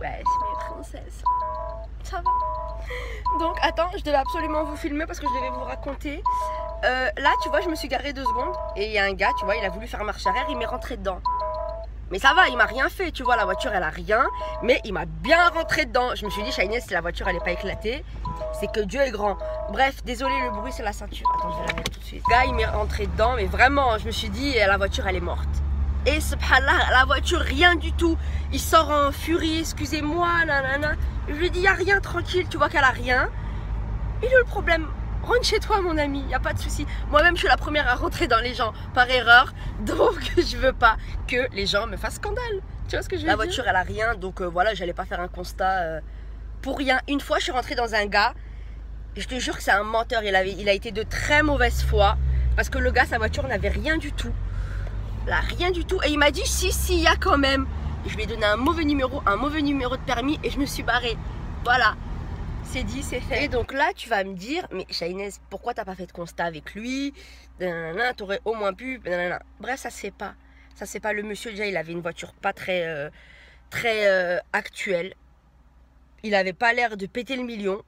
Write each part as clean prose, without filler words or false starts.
Ouais, c'est mes princesses. Ça va. Donc attends, je devais absolument vous filmer parce que je devais vous raconter. Là, tu vois, je me suis garée 2 secondes et il y a un gars, tu vois, il a voulu faire marche arrière, il m'est rentré dedans. Mais ça va, il m'a rien fait, tu vois, la voiture elle a rien, mais il m'a bien rentré dedans. Je me suis dit, Shainez, si la voiture elle est pas éclatée, c'est que Dieu est grand. Bref, désolé, le bruit c'est la ceinture. Attends, je vais la mettre tout de suite. Le gars, il m'est rentré dedans, mais vraiment, je me suis dit, la voiture elle est morte. Et subhanallah, la voiture, rien du tout. Il sort en furie, excusez-moi, nanana. Je lui dis, il n'y a rien, tranquille, tu vois qu'elle a rien. Il est le problème. Rentre chez toi, mon ami, il n'y a pas de souci. Moi-même, je suis la première à rentrer dans les gens par erreur. Donc, je veux pas que les gens me fassent scandale. Tu vois ce que je veux dire? La voiture, elle a rien. Donc, voilà, j'allais pas faire un constat pour rien. Une fois, je suis rentrée dans un gars. Je te jure que c'est un menteur. Il a été de très mauvaise foi. Parce que le gars, sa voiture n'avait rien du tout. Là, rien du tout. Et il m'a dit, si, il y a quand même. Et je lui ai donné un mauvais numéro de permis. Et je me suis barrée. Voilà. C'est dit, c'est fait. Et donc là, tu vas me dire, mais Shainez, pourquoi t'as pas fait de constat avec lui? T'aurais au moins pu. Bref, ça se fait pas. Ça se fait pas. Le monsieur, déjà, il avait une voiture pas très actuelle. Il avait pas l'air de péter le million.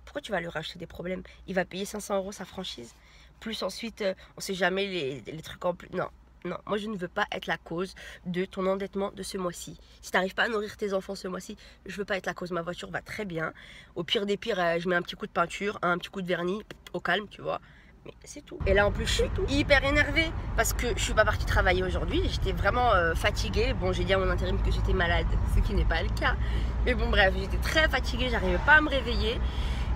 Pourquoi tu vas lui racheter des problèmes? Il va payer 500 € sa franchise. Plus ensuite, on sait jamais les trucs en plus. Non. Non, moi je ne veux pas être la cause de ton endettement de ce mois-ci. Si tu n'arrives pas à nourrir tes enfants ce mois-ci, je ne veux pas être la cause. Ma voiture va très bien. Au pire des pires, je mets un petit coup de peinture, un petit coup de vernis, au calme, tu vois. Mais c'est tout. Et là en plus, je suis hyper énervée parce que je suis pas partie travailler aujourd'hui. J'étais vraiment fatiguée. Bon, j'ai dit à mon intérim que j'étais malade, ce qui n'est pas le cas. Mais bon, bref, j'étais très fatiguée, j'arrivais pas à me réveiller.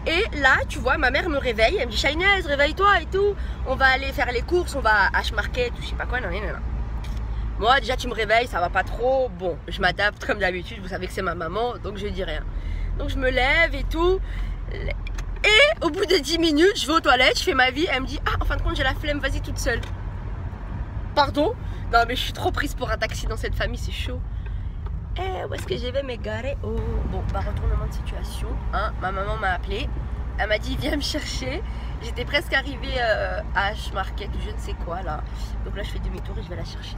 Et là, tu vois, ma mère me réveille, elle me dit Shainez, réveille-toi et tout. On va aller faire les courses, on va à H-Market ou je sais pas quoi, non. Moi, déjà, tu me réveilles, ça va pas trop. Bon, je m'adapte comme d'habitude, vous savez que c'est ma maman, donc je dis rien. Donc je me lève et tout. Et au bout de 10 minutes, je vais aux toilettes, je fais ma vie. Elle me dit, ah, en fin de compte, j'ai la flemme, vas-y toute seule. Pardon? Non, mais je suis trop prise pour un taxi dans cette famille, c'est chaud. Où est-ce que je vais me garer? Oh, bon, bah retournement de situation. Hein, ma maman m'a appelé. Elle m'a dit viens me chercher. J'étais presque arrivée à H-Market ou je ne sais quoi là. Donc là je fais demi-tour et je vais la chercher.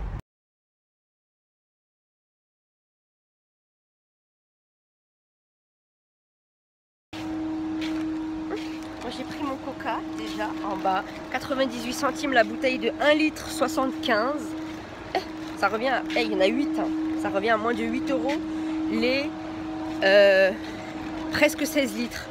Moi j'ai pris mon coca déjà en bas. 98 centimes la bouteille de 1 litre 75. Ça revient à... il y en a 8 hein. Ça revient à moins de 8 € les presque 16 litres.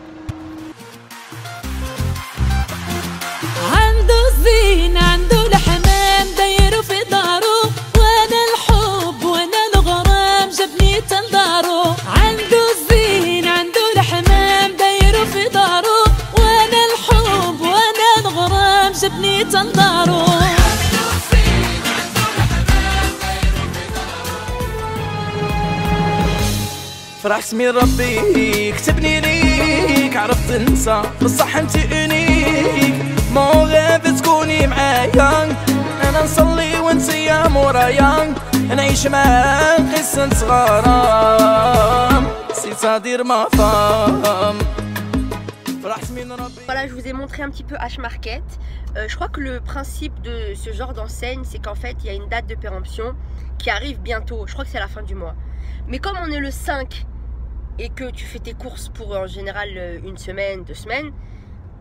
فرحت من ربي كتبني ليك عرفت ننسى بصح انت انيك مو غير تكوني معايا انا نصلي وانت يا مورايا نعيش معاك قصة صغارام سيتادير ما فام فرحت من ربي. Voilà, je vous ai montré un petit peu H-Market. Je crois que le principe de ce genre d'enseigne, c'est qu'en fait, il y a une date de péremption qui arrive bientôt. Je crois que c'est la fin du mois. Mais comme on est le 5 et que tu fais tes courses pour en général 1 semaine, 2 semaines,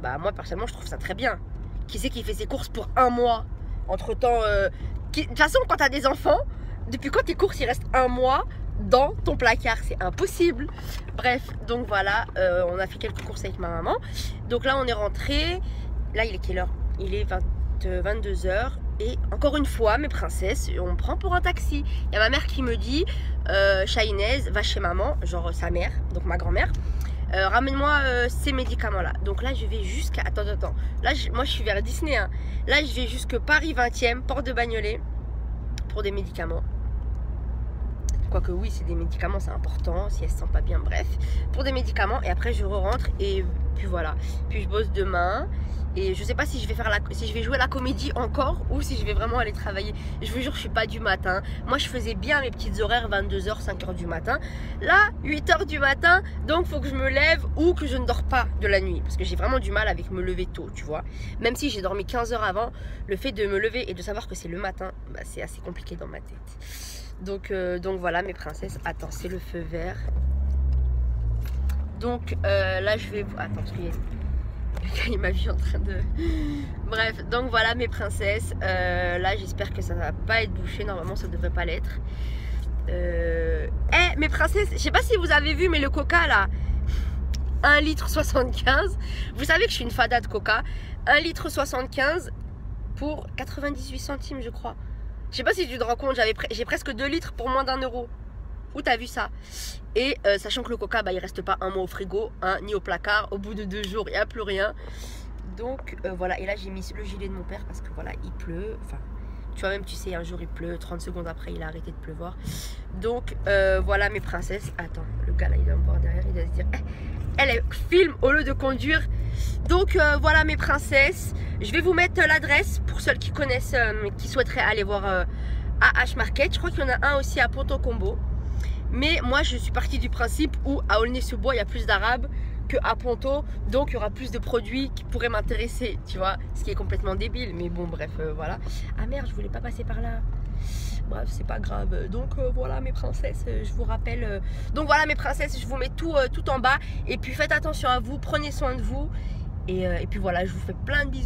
bah moi personnellement je trouve ça très bien. Qui c'est qui fait ses courses pour 1 mois? Entre temps, de toute façon quand tu as des enfants, depuis quand tes courses il reste 1 mois dans ton placard? C'est impossible. Bref, donc voilà, on a fait quelques courses avec ma maman. Donc là on est rentré. Là il est quelle heure? Il est 22 h. Et encore une fois, mes princesses, on me prend pour un taxi. Il y a ma mère qui me dit Shainez, va chez maman, genre sa mère, donc ma grand-mère. Ramène-moi ces médicaments-là. Donc là, je vais jusqu'à... Attends. Là, moi, je suis vers Disney. Hein. Là, je vais jusque Paris 20e, porte de Bagnolet, pour des médicaments. Quoique oui, c'est des médicaments, c'est important, si elle se sent pas bien, bref. Pour des médicaments, et après, je rentre et puis voilà. Puis je bosse demain. Et je sais pas si je vais faire si je vais jouer la comédie encore ou si je vais vraiment aller travailler. Je vous jure, je suis pas du matin. Moi, je faisais bien mes petites horaires 22 h, 5 h du matin. Là, 8 h du matin, donc faut que je me lève ou que je ne dors pas de la nuit. Parce que j'ai vraiment du mal avec me lever tôt, tu vois. Même si j'ai dormi 15 h avant, le fait de me lever et de savoir que c'est le matin, bah, c'est assez compliqué dans ma tête. Donc voilà mes princesses. Attends, c'est le feu vert. Donc là je vais... Attends, le gars il m'a vu en train de... Bref, donc voilà mes princesses. Là j'espère que ça va pas être bouché. Normalement ça devrait pas l'être. Mes princesses, je sais pas si vous avez vu, mais le coca là, 1 litre 75. Vous savez que je suis une fada de coca. 1 litre 75 pour 98 centimes je crois. Je sais pas si tu te rends compte, j'ai presque 2 litres pour moins d'1 euro. Où t'as vu ça? Et sachant que le coca, bah, il reste pas un mois au frigo, hein, ni au placard. Au bout de 2 jours, il n'y a plus rien. Donc voilà, et là j'ai mis le gilet de mon père parce que voilà, il pleut. Enfin, tu vois, même tu sais, un jour il pleut, 30 secondes après il a arrêté de pleuvoir. Donc voilà mes princesses. Attends, le gars là il va me voir derrière, il va se dire elle filme au lieu de conduire. Donc voilà mes princesses. Je vais vous mettre l'adresse pour celles qui connaissent, qui souhaiteraient aller voir à H-Market. Je crois qu'il y en a un aussi à Ponto Combo. Mais moi je suis partie du principe où à Aulnay-sous-Bois il y a plus d'Arabes qu'à Ponto. Donc il y aura plus de produits qui pourraient m'intéresser, tu vois. Ce qui est complètement débile. Mais bon bref voilà. Ah merde, je voulais pas passer par là. Bref, c'est pas grave. Donc voilà mes princesses, je vous rappelle. Donc voilà mes princesses, je vous mets tout en bas. Et puis faites attention à vous, prenez soin de vous. Et puis voilà, je vous fais plein de bisous.